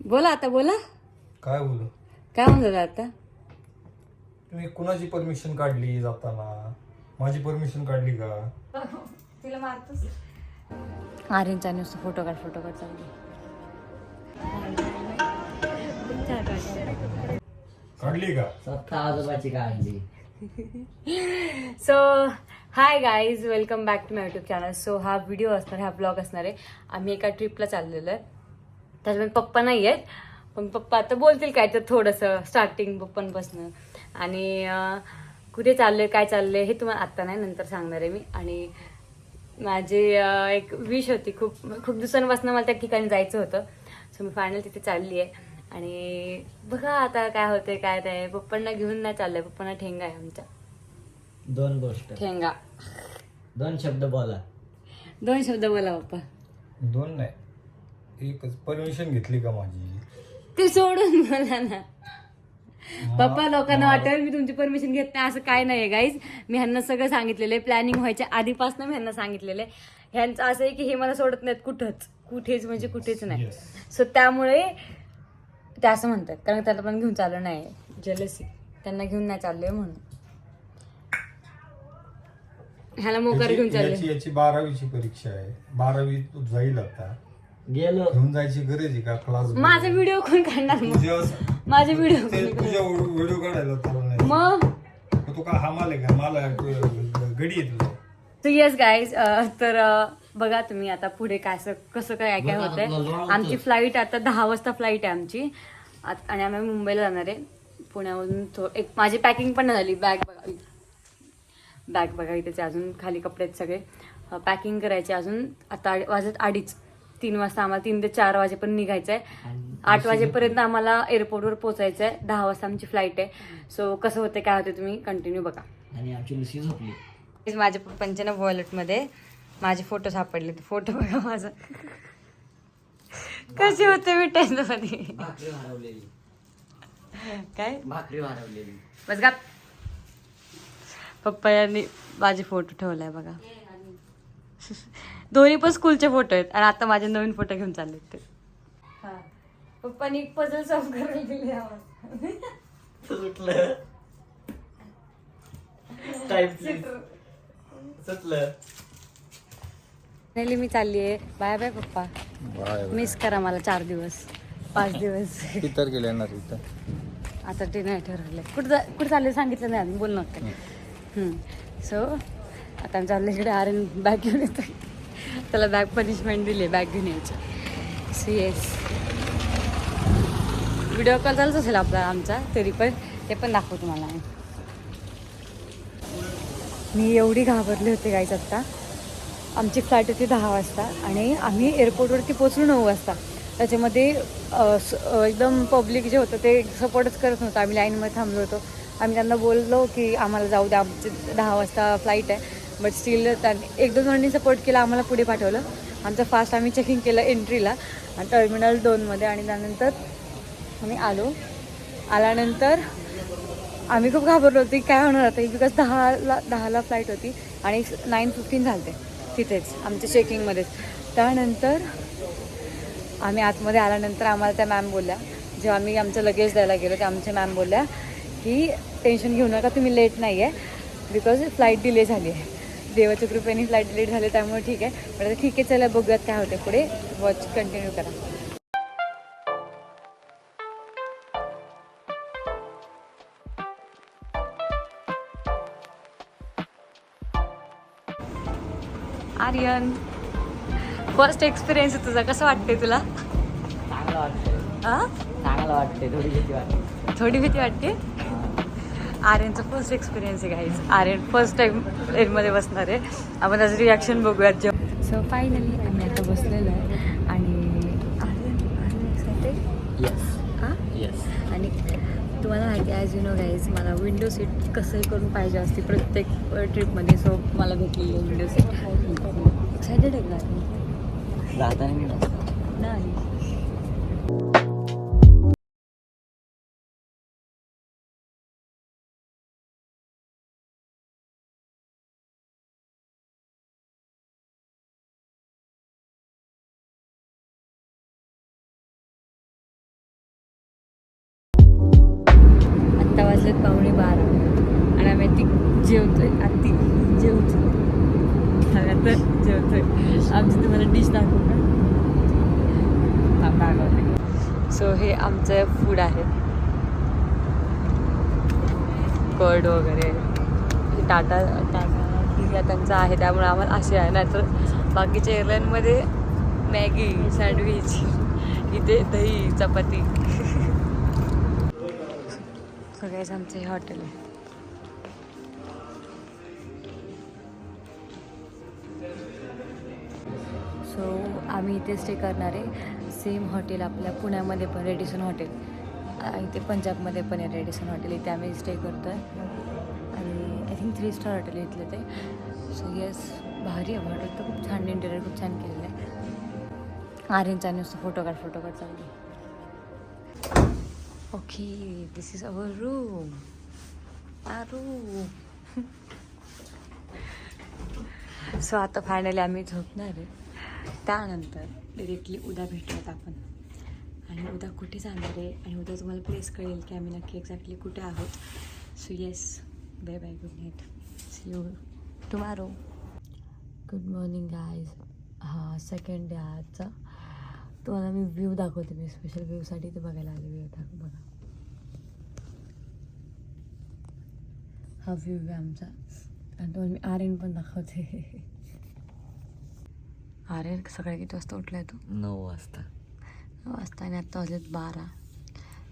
बोला आता बोला. काय बोलू? काय म्हणत आता? तुम्ही कुणाची परमिशन काढली जाताना? माझी परमिशन काढली का? तिला मारतोस. आर्यनचा नुसतं फोटो काढ चालली. काढली का? स्वतः आजोबाची काढली. So hi guys, welcome back to my YouTube channel. So हा व्हिडिओ असणार, हा ब्लॉग असणार आहे. आम्ही एका ट्रिपला चाललेलो आहे. त्याच्यामुळे पप्पा नाही आहेत, पण पप्पा आता बोलतील काय तर थोडंसं स्टार्टिंग पप्पांपासून. आणि कुठे चाललंय काय चाललंय हे तुम्हाला आत्ता नाही, नंतर सांगणार आहे मी. आणि माझी एक विश होती, खूप दिवसांपासून मला त्या ठिकाणी जायचं होतं. सो मी फायनल तिथे चालली आहे. आणि बघा आता काय होते काय नाही. पप्पांना घेऊन नाही चाललंय, पप्पांना ठेंगा आहे आमच्या. दोन गोष्ट, ठेंगा. दोन शब्द बोला. दोन शब्द बोला पप्पा. दोन नाही, एकच. परमिशन घेतली का माझी? ते सोडून बोला ना पप्पा. लोकांना वाटेल मी तुमची परमिशन घेत नाही, असं काय नाहीये गाईज. मी ह्यांना सगळं सांगितलेलं आहे, प्लॅनिंग व्हायच्या आधीपासून मी ह्यांना सांगितलेलं आहे. ह्यांचं असं आहे की हे मला सोडत नाहीत कुठेच म्हणजे कुठेच नाही. सो त्यामुळे ते असं म्हणतात, कारण त्याला पण घेऊन चाललं नाही, जेलसी. त्यांना घेऊन नाही चाललोय म्हणून. ह्याला मोकार घेऊन चालले. याची 12वीची परीक्षा आहे. 12वी जाईल आता. गेलो घेऊन जायची गरज आहे का? क्लास माझा व्हिडिओ कोण काढणार मग? माझे व्हिडिओ तुझ्या व्हिडिओ काढायला चालू नाही मग तू का हमाल आहे का? मला गडी आहे तुझं. सो येस गाईज, तर बघा तुम्ही आता पुढे कसं काय होतंय. आमची फ्लाईट आता 10 वाजता फ्लाईट आहे आमची. आणि आम्ही मुंबईला जाणार आहे. पुण्यावरून एक माझी पॅकिंग पण नाही झाली. बॅग बघा इथे अजून खाली कपडे आहेत सगळे. पॅकिंग करायचे अजून. आता वाजत 2:30. 3 वाजता आम्हाला 3 ते 4 वाजेपर्यंत निघायचं आहे. 8 वाजेपर्यंत आम्हाला एअरपोर्टवर पोहोचायचं आहे. 10 वाजता आमची फ्लाईट आहे. सो कसं होतं काय होतं तुम्ही कंटिन्यू बघा. आणि आमची लुसी झोपली. माझ्या पप्पांच्या ना वॉलेटमध्ये माझे फोटो सापडले. फोटो बघा माझा कसे होते मी टेन्शनमध्ये. भाकरी हरवलेली. काय भाकरी हरवलेली. बस का. पप्पा यांनी माझे फोटो ठेवलाय बघा. दोन्ही पण स्कूलचे फोटो आहेत. आणि आता माझे नवीन फोटो घेऊन चालले ते. पप्पानी एक पझल सॉल्व करायला दिले. सुटलं सुटलं. मी चालली आहे. बाय बाय पप्पा. मिस करा मला 4 दिवस 5 दिवस. तर गेले ना इथं. आता ते नाही ठरवलंय कुठं चालले, सांगितलं नाही अजून, बोल नका. सो आता आम्ही चाललं इकडे. आर्यन बॅग घेऊन येतो. त्याला बॅग पनिशमेंट दिली, बॅग घेऊन यायची. सो येस, व्हिडिओ कॉल चालूच असेल आपला आमचा, तरी पण ते पण दाखवतो तुम्हाला. मी एवढी घाबरले होते गाईच. आत्ता आमची फ्लाईट होती 10 वाजता आणि आम्ही एअरपोर्टवरती पोचलो 9 वाजता. त्याच्यामध्ये एकदम पब्लिक जे होतं ते सपोर्टच करत नव्हतं. आम्ही लाईनमध्ये थांबलो होतो. आम्ही त्यांना बोललो की आम्हाला जाऊ द्या, आमची 10 वाजता फ्लाईट आहे. बट स्टील त्यांनी 1-2 जणांनी सपोर्ट केला, आम्हाला पुढे पाठवलं. आमचं फास्ट आम्ही चेकिंग केलं एंट्रीला आणि टर्मिनल 2मध्ये. आणि त्यानंतर आम्ही आल्यानंतर आम्ही खूप घाबरलो होतो की काय होणार आता, बिकॉज 10ला फ्लाईट होती आणि 9:15 झाले तिथेच आमच्या चेकिंगमध्येच. त्यानंतर आम्ही आतमध्ये आल्यानंतर आम्हाला त्या मॅम बोलल्या, जेव्हा आम्ही आमचं लगेज द्यायला गेलो त्या आमच्या मॅम बोलल्या की टेन्शन घेऊ नका, तुम्ही लेट नाही आहे, बिकॉज फ्लाईट डिले झाली आहे. देवाच्या कृपेने फ्लाईट डिले झाली, त्यामुळे ठीक आहे. पण आता ठीक आहे, चला बघूयात काय होते पुढे. वॉच कंटिन्यू करा. आर्यन, फर्स्ट एक्सपिरियन्स आहे तुझा, कसं वाटते तुला? चांगलं वाटतंय. चांगलं वाटतंय. थोडी भीती वाटते. थोडी भीती वाटते. आर्यनचा फर्स्ट एक्सपिरियन्स आहे गाईज. आर्यन फर्स्ट टाइम ट्रेनमध्ये बसणार आहे. आपण त्याचं रिॲक्शन बघूयात. सो फायनली आम्ही आता बसलेलो आहे. आणि आर्यन एक्सायटेड. येस. आणि तुम्हाला माहिती आहे, ॲज यू नो गाईज, मला विंडो सीट कसंही करून पाहिजे असते प्रत्येक ट्रिपमध्ये. सो मला भेटलेली आहे विंडो सीट. एक्सायटेड आहे का? जाताना मी नाही. वाजलेत 11:15 आणि आम्ही जेवतोय. जेवतोय आता जेवतोय. आमची तुम्हाला डिश दाखवू का? सो हे आमचं फूड आहे. कर्ड वगैरे टाटा किया त्यांचं आहे, त्यामुळे आम्हाला असे आहे. नाहीतर बाकीच्या एअरलाईनमध्ये मॅगी सँडविच, इथे दही चपाती. सगळेच आमचं हे हॉटेल आहे. सो आम्ही इथे स्टे करणार आहे. सेम हॉटेल आपल्या पुण्यामध्ये पण रेडिसन हॉटेल, इथे पंजाबमध्ये पण आहे रेडिसन हॉटेल. इथे आम्ही स्टे करतो आहे आणि आय थिंक 3 स्टार हॉटेल इथलं ते. सो येस, भारी आहे हॉटेल तर. खूप छान इंटेरियर, खूप छान केलेलं आहे. आर्यनचा नुसतं फोटो काढ चालली. Okay, this is our room. So आता फायनली आम्ही झोपणार आहे. त्यानंतर डिरेक्टली उद्या भेटूयात आपण. आणि उद्या कुठे जाणार आहे आणि उद्या तुम्हाला प्लेस कळेल की आम्ही नक्की एक्झॅक्टली कुठे आहोत. So yes, bye bye, good night, see you tomorrow. Good morning guys. हा सेकंड डे आजचा. तुम्हाला मी व्ह्यू दाखवते. मी स्पेशल व्ह्यूसाठी ते बघायला आले. व्ह्यू बघा, हा व्ह्यू आहे आमचा. आणि तुम्हाला मी आर्यन पण दाखवते. आर्यन सकाळी किती वाजता उठला आहे? तो 9 वाजता. 9 वाजता आणि आत्ता वाजलेत 12.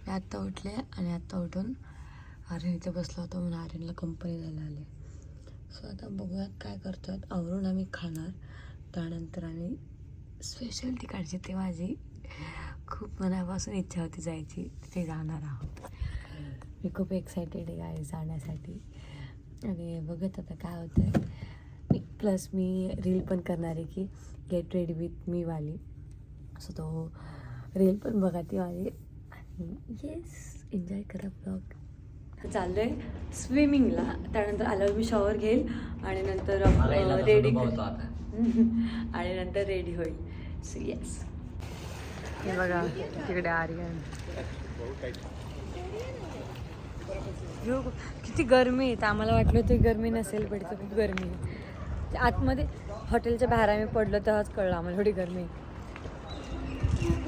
मी आत्ता उठले आणि आत्ता उठून आर्यन इथे बसला होता म्हणून आर्यनला कंपनी द्यायला आले. सो आता बघूयात काय करतात. आवरून आम्ही खाणार. त्यानंतर आम्ही स्पेशल तिकडची, ते माझी खूप मनापासून इच्छा होती जायची, तिथे जाणार आहोत. मी खूप एक्सायटेड आहे गाईज जाण्यासाठी. आणि बघत आता काय होतं आहे. प्लस मी रील पण करणार आहे की गेट रेडी विथ मी वाली. सो तो रील पण बघा ती वाली. आणि येस, एन्जॉय करा ब्लॉग. चाललं आहे स्विमिंगला. त्यानंतर आल्यावर मी शॉवर घेईल आणि नंतर रेडी आणि नंतर रेडी होईल. सो येस, हे बघा तिकडे आर्यन. किती गरमी आहे. तर आम्हाला वाटलं होतं गरमी नसेल, पण इथं खूप गरमी आहे. आतमध्ये हॉटेलच्या बाहेर आम्ही पडलो तेव्हाच कळलं आम्हाला थोडी गरमी आहे.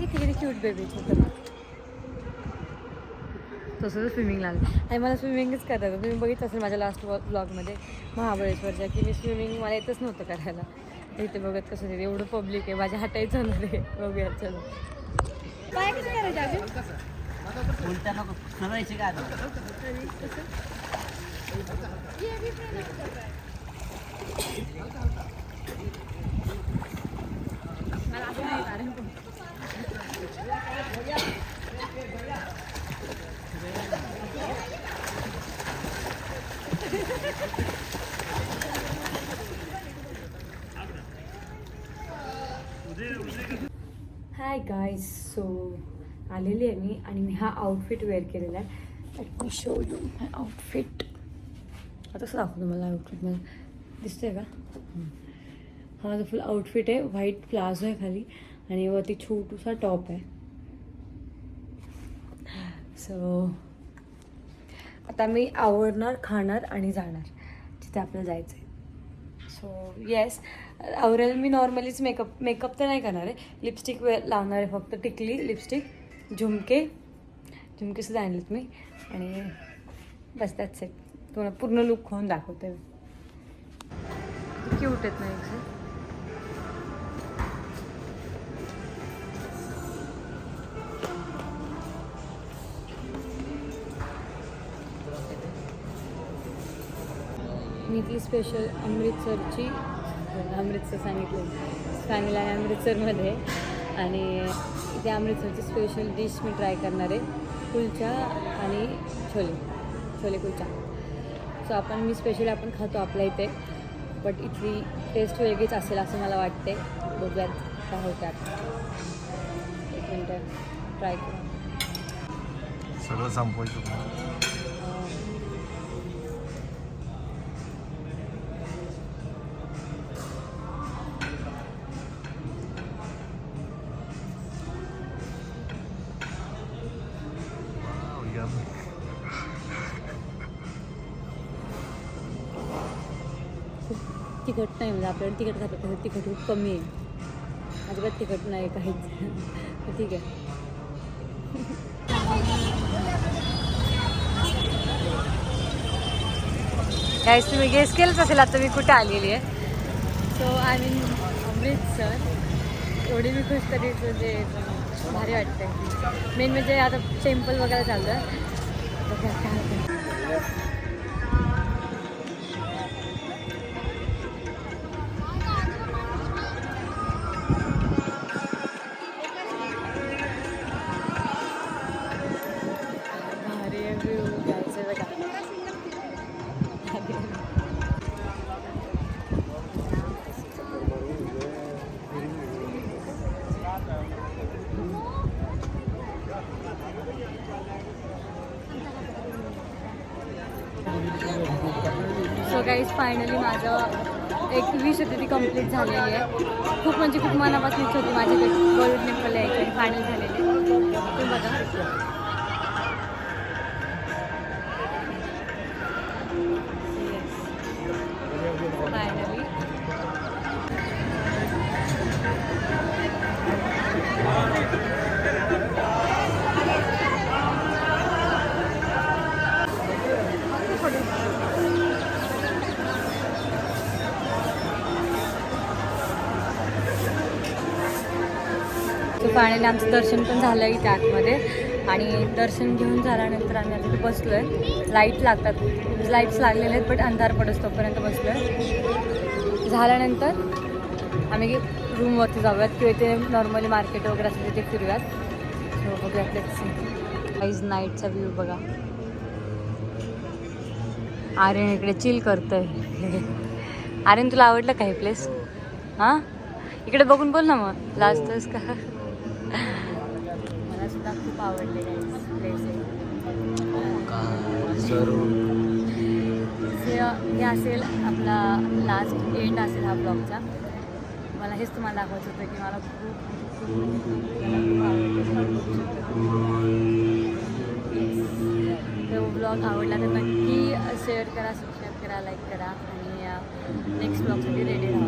किती क्यूट बेबी छोटं. तसं स्विमिंगला आलं आणि मला स्विमिंगच करता येतं. तुम्ही बघितलं असेल माझ्या लास्ट ब्लॉगमध्ये महाबळेश्वरच्या की मी स्विमिंग मला येतच नव्हतं करायला. इथे बघत कसं ते एवढं पब्लिक आहे, माझ्या हटायचं होणार आहे. बघूया चलो. काय कसं करायचं अजून? Hi guys. सो आलेली आहे मी आणि मी हा आउटफिट वेअर केलेला आहे. Let me show you my outfit. आता कसं दाखवतो मला आउटफिट? मला दिसतंय का? हा माझा फुल आउटफिट आहे. व्हाईट प्लाझो आहे खाली आणि वरती छोटूसा टॉप आहे. सो आता मी आवरणार, खाणार आणि जाणार जिथे आपल्याला जायचं आहे. सो येस, आवरेल. मी नॉर्मलीच मेकअप तर नाही करणार आहे. लिपस्टिक लावणार आहे फक्त. टिकली, लिपस्टिक, झुमकेसुद्धा आणलेत मी आणि बस दॅट्स इट. तुम्हाला पूर्ण लुक होऊन दाखवते मी. क्यूट आहेत ना एक. मी ती स्पेशल अमृतसर सांगितलं. फॅमिली आहे अमृतसरमध्ये आणि इथे अमृतसरची स्पेशल डिश मी ट्राय करणार आहे. कुलचा आणि छोले कुलचा. सो आपण खातो आपल्या इथे, बट इथली टेस्ट वेगळीच असेल असं मला वाटते. बघूयात काय होतं. एक मिनटं ट्राय करू. सगळं संपवायचं. तिखट नाही, म्हणजे आपल्याकडे तिखट खातात तसं तिखट खूप कमी आहे, अजिबात तिखट नाही काहीच. तर ठीक आहे. गाईस तुम्ही गेस केलंच असेल आता मी कुठे आलेली आहे. So I mean Amritsar. एवढी मी खुश कधीच म्हणजे भारी वाटते. मेन म्हणजे आता टेम्पल वगैरे चाललं आहे. भारी व्ह्यू घ्यायचं बघा. सो गाईज फायनली माझं एक विश होती ती कंप्लीट झालेली आहे. खूप म्हणजे खूप मनापासून इच्छा होती माझ्याकडे गोल्डन टेम्पल यायची आणि फायनल झालेली आहे. तुम्ही बघा. फायनली फायनली आमचं दर्शन पण झालं इथे आतमध्ये. आणि दर्शन घेऊन झाल्यानंतर आम्ही आता इथे बसलो आहे. लाईट लागतात, लाईट्स लागलेले आहेत, बट अंधार पडत तोपर्यंत बसलो आहे. झाल्यानंतर आम्ही रूमवरती जाऊयात किंवा इथे नॉर्मली मार्केट वगैरे असते तिथे फिरूयात. सो बघूयात लेट्स गाईज नाईटचा व्ह्यू बघा. आर्यन इकडे चिल करतोय. आर्यन तुला आवडलं का हे प्लेस? हां इकडे बघून बोल ना मग, लाजतोस का? मला सुद्धा खूप आवडले प्लेस हे असेल आपला लास्ट एंड असेल हा ब्लॉगचा. मला हेच तुम्हाला दाखवायचं होतं की मला खूप तो ब्लॉग आवडला तर नक्की शेअर करा, सबस्क्राईब करा, लाईक करा आणि नेक्स्ट ब्लॉगसाठी रेडी राहा.